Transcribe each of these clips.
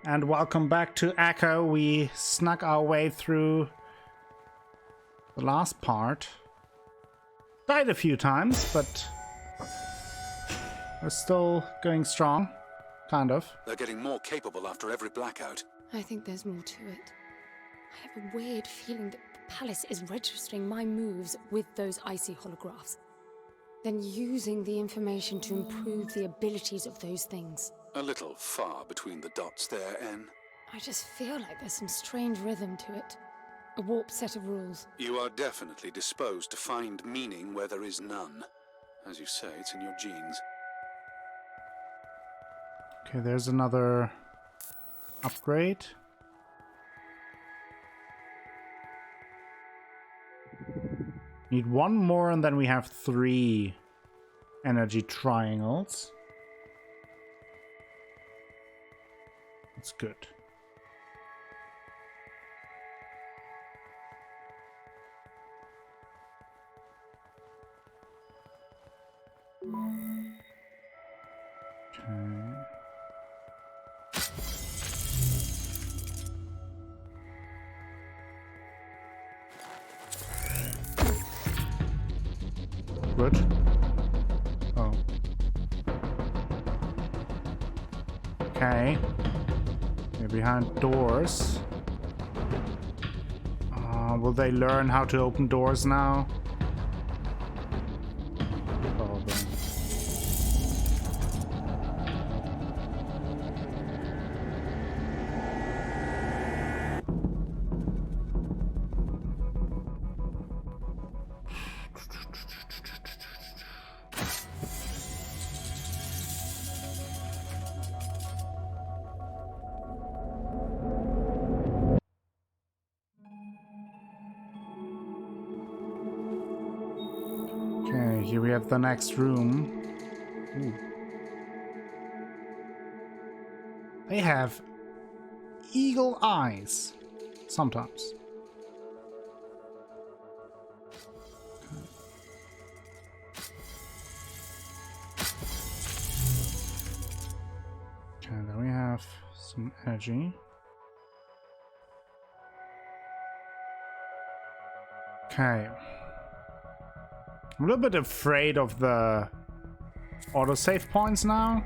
And welcome back to Akko. We snuck our way through the last part. Died a few times, but we're still going strong. Kind of. They're getting more capable after every blackout. I think there's more to it. I have a weird feeling that the palace is registering my moves with those icy holographs, then using the information to improve the abilities of those things. A little far between the dots there, N. I just feel like there's some strange rhythm to it. A warped set of rules. You are definitely disposed to find meaning where there is none. As you say, it's in your genes. Okay, there's another upgrade. Need one more and then we have 3 energy triangles. That's good. Okay. Good. Oh. Okay. They're behind doors. Will they learn how to open doors now? Probably. Okay, here we have the next room. Ooh. They have eagle eyes. Sometimes. Okay, then we have some energy. Okay. I'm a little bit afraid of the autosave points now.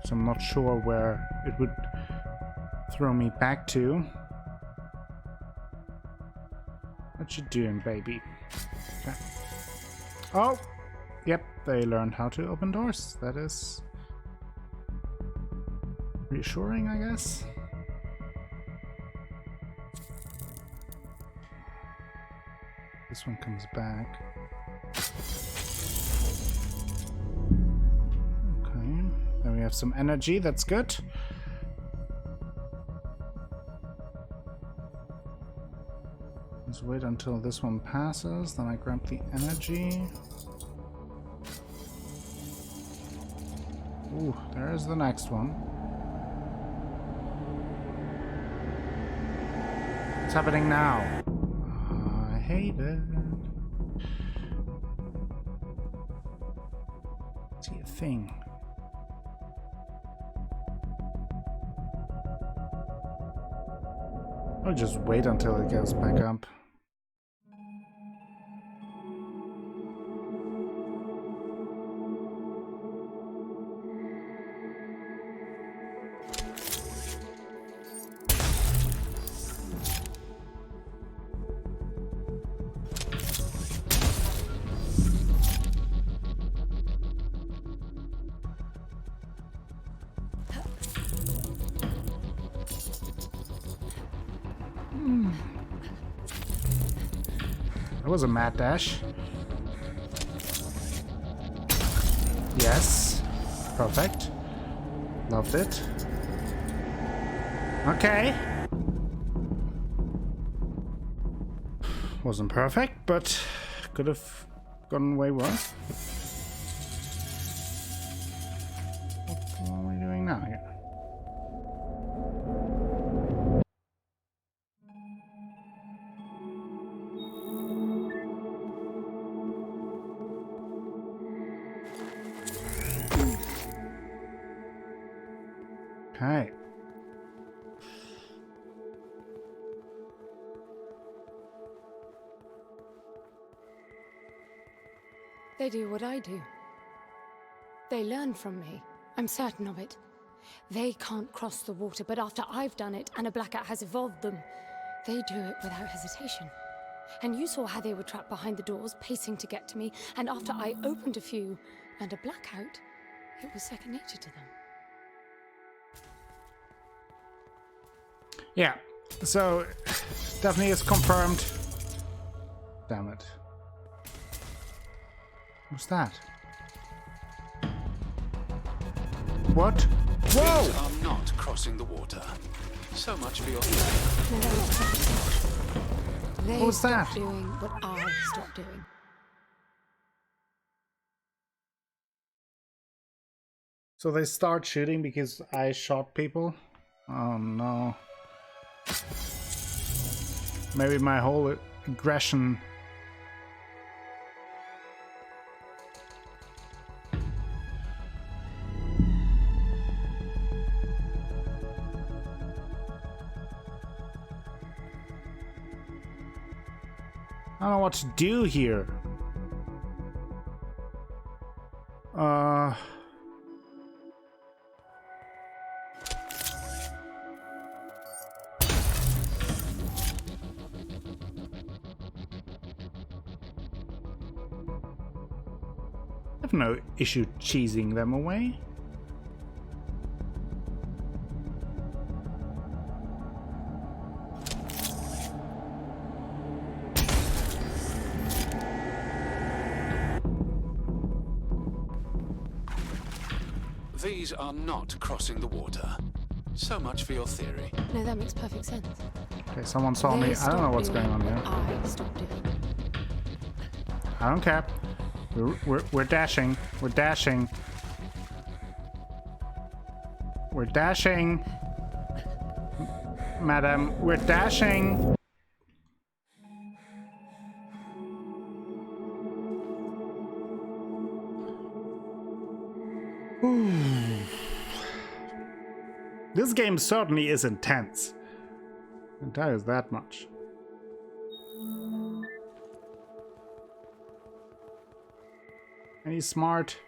So I'm not sure where it would throw me back to. What you doing, baby? Okay. Oh! Yep, they learned how to open doors. That is reassuring, I guess. This one comes back. Okay. Then we have some energy. That's good. Let's wait until this one passes, then I grab the energy. Ooh, there's the next one. What's happening now? I hate it. See a thing. I'll just wait until it goes back up. That was a mad dash. Yes. Perfect. Loved it. Okay. Wasn't perfect, but could have gotten way worse. Okay. They do what I do. They learn from me. I'm certain of it. They can't cross the water, but after I've done it and a blackout has evolved them, they do it without hesitation. And you saw how they were trapped behind the doors, pacing to get to me, and after I opened a few and a blackout, it was second nature to them. Yeah, so definitely is confirmed. Damn it. What's that? What? Whoa! These are not crossing the water. So much for your... They What was stopped that? doing what I stopped doing. So they start shooting because I shot people? Oh no. Maybe my whole aggression... I don't know what to do here. I have no issue cheesing them away. These are not crossing the water. So much for your theory. No, that makes perfect sense. Okay, someone saw me. I don't know what's going on here. I stopped doing. I don't care. We're dashing. We're dashing. We're dashing. Madam, we're dashing. This game certainly is intense. I can tell you that much. Any smart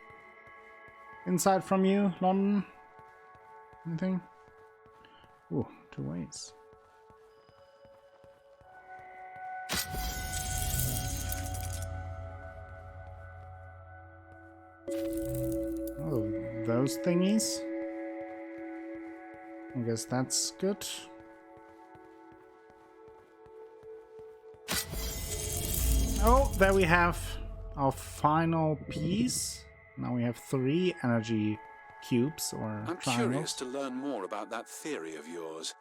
insight from you, London? Anything? Ooh, 2 ways. Oh, those thingies? I guess that's good. Oh, there we have our final piece. Now we have 3 energy cubes or I'm triangles. curious to learn more about that theory of yours.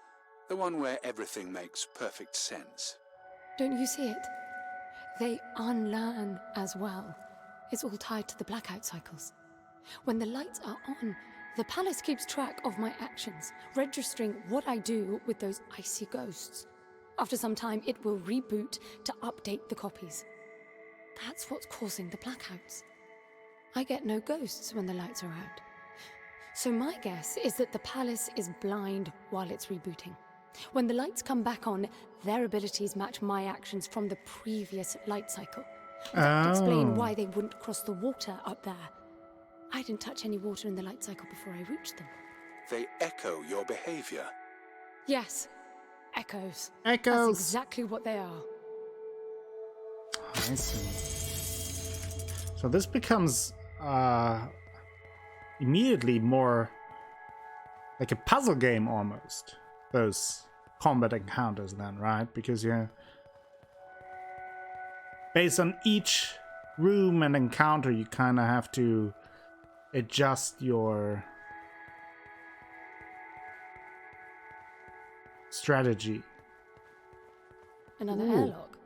The one where everything makes perfect sense. Don't you see it? They unlearn as well. It's all tied to the blackout cycles. When the lights are on, the palace keeps track of my actions, registering what I do with those icy ghosts. After some time, it will reboot to update the copies. That's what's causing the blackouts. I get no ghosts when the lights are out. So my guess is that the palace is blind while it's rebooting. When the lights come back on, their abilities match my actions from the previous light cycle. That would explain why they wouldn't cross the water up there. I didn't touch any water in the light cycle before I reached them. They echo your behavior. Yes, echoes. Echoes. That's exactly what they are. I see. So this becomes immediately more like a puzzle game almost. Those combat encounters then, right? Because you're based on each room and encounter, you kind of have to adjust your strategy. Another Ooh. airlock.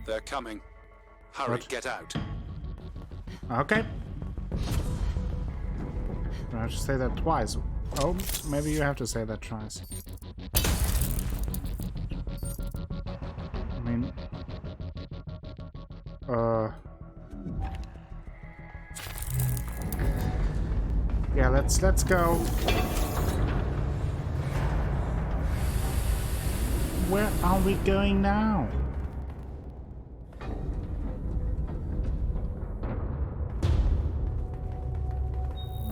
They're coming. Hurry, What? get out. Okay. I have to say that twice. Oh, maybe you have to say that twice. I mean... Yeah, let's go. Where are we going now?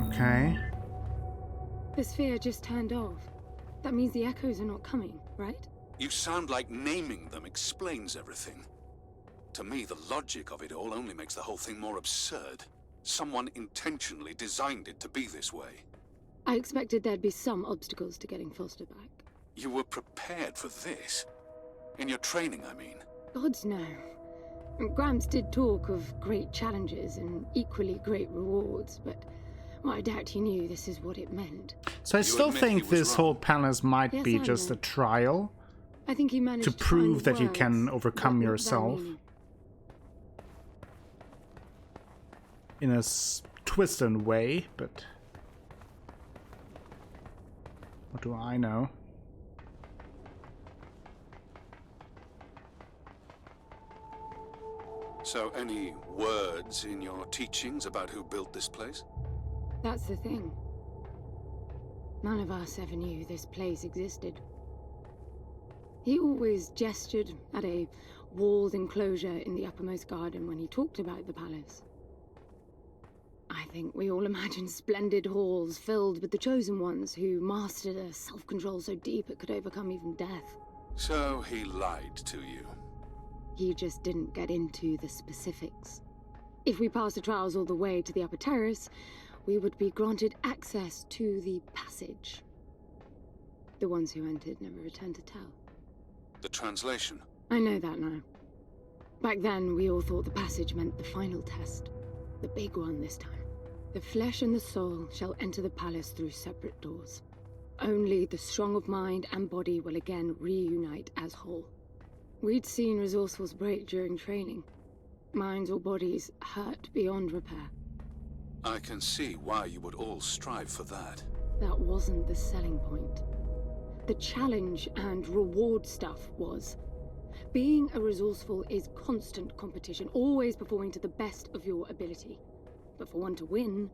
Okay. The sphere just turned off. That means the echoes are not coming, right? You sound like naming them explains everything. To me, the logic of it all only makes the whole thing more absurd. Someone intentionally designed it to be this way. I expected there'd be some obstacles to getting Foster back. You were prepared for this? In your training, I mean. Gods no. Gramps did talk of great challenges and equally great rewards, but well, I doubt he knew this is what it meant. So I still think this whole palace might be just a trial. I think he managed to prove that you can overcome what yourself in a twisted way, but what do I know? So, any words in your teachings about who built this place? That's the thing. None of us ever knew this place existed. He always gestured at a walled enclosure in the uppermost garden when he talked about the palace. I think we all imagined splendid halls filled with the chosen ones who mastered a self-control so deep it could overcome even death. So he lied to you. He just didn't get into the specifics. If we passed the trials all the way to the upper terrace, we would be granted access to the passage. The ones who entered never returned to tell. The translation? I know that now. Back then, we all thought the passage meant the final test. The big one this time. The flesh and the soul shall enter the palace through separate doors. Only the strong of mind and body will again reunite as whole. We'd seen resourcefuls break during training. Minds or bodies hurt beyond repair. I can see why you would all strive for that. That wasn't the selling point. The challenge and reward stuff was. Being a resourceful is constant competition, always performing to the best of your ability. But for one to win,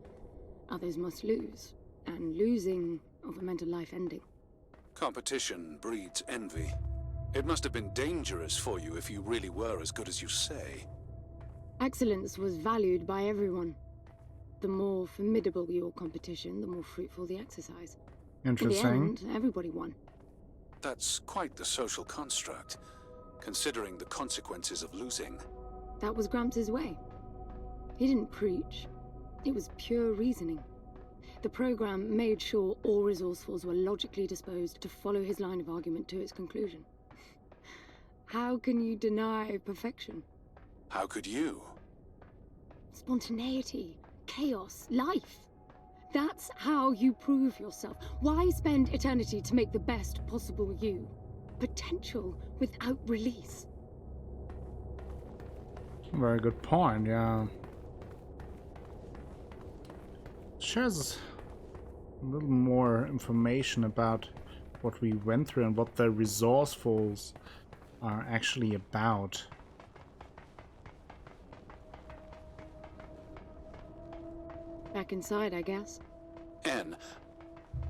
others must lose. And losing of a mental life ending. Competition breeds envy. It must have been dangerous for you if you really were as good as you say. Excellence was valued by everyone. The more formidable your competition, the more fruitful the exercise. Interesting. In the end, everybody won. That's quite the social construct, considering the consequences of losing. That was Gramps' way. He didn't preach. It was pure reasoning. The program made sure all resourcefuls were logically disposed to follow his line of argument to its conclusion. How can you deny perfection? How could you? Spontaneity, chaos, life. That's how you prove yourself. Why spend eternity to make the best possible you? Potential without release. Very good point, yeah. Shares a little more information about what we went through and what the resourcefuls are actually about. Back inside, I guess. Anne,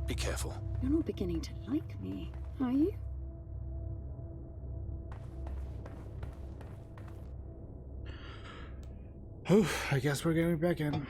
be careful. You're not beginning to like me, are you? I guess we're going back in.